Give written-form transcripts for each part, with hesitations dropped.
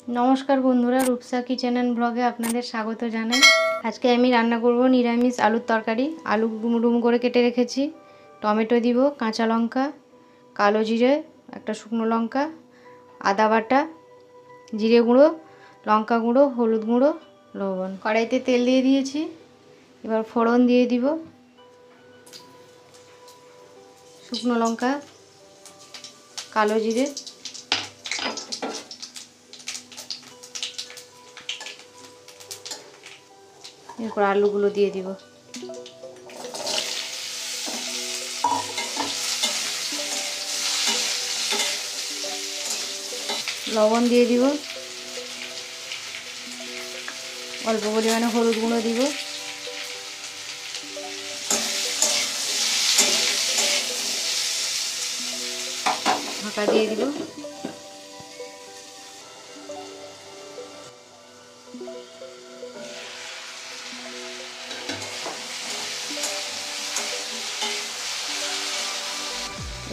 নমস্কার বন্ধুরা, Rupsa kitchen and ব্লগে আপনাদের স্বাগত জানাই। আজকে আমি রান্না করব নিরামিষ আলুর তরকারি। আলু ডুমো ডুমো করে কেটে রেখেছি, টমেটো দিব, কাঁচা লঙ্কা, কালো জিরে, একটা শুকনো লঙ্কা, আদা বাটা, জিরে গুঁড়ো, লঙ্কা গুঁড়ো, হলুদ গুঁড়ো, লবণ। কড়াইতে তেল দিয়ে দিয়েছি, এবার ফোড়ন দিয়ে দিব, শুকনো লঙ্কা, কালো জিরে, এরপর আলুগুলো দিয়ে দিব। লবণ দিয়ে দিব, অল্প পরিমাণে হলুদ গুঁড়ো দিব, ঢাকা দিয়ে দিব।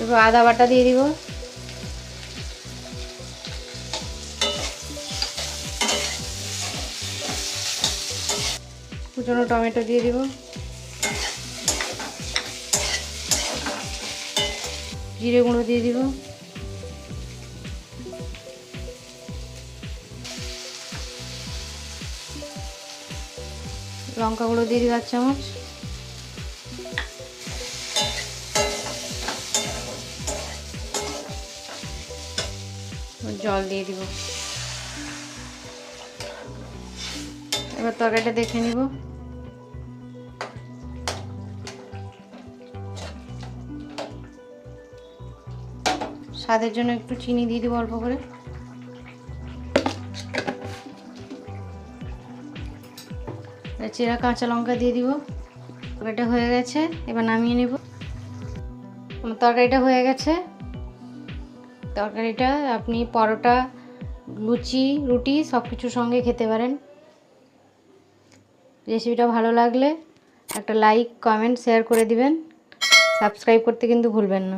এবার আদা বাটা দিয়ে দিব, কুচনো টমেটো দিয়ে দিব, জিরে গুঁড়ো দিয়ে দিব, লঙ্কা গুঁড়ো দিয়ে দিব 1 চামচ, জল দিয়ে দিব। এবার তরকারিটা দেখে নিব। স্বাদের জন্য একটু চিনি দিয়ে দিব অল্প করে। চেরা কাঁচা লঙ্কা দিয়ে দিব। তরকারিটা হয়ে গেছে, এবার নামিয়ে নেব। আমার তরকারিটা হয়ে গেছে। তরকারিটা আপনি পরোটা, লুচি, রুটি সব কিছুর সঙ্গে খেতে পারেন। রেসিপিটা ভালো লাগলে একটা লাইক, কমেন্ট, শেয়ার করে দিবেন। সাবস্ক্রাইব করতে কিন্তু ভুলবেন না।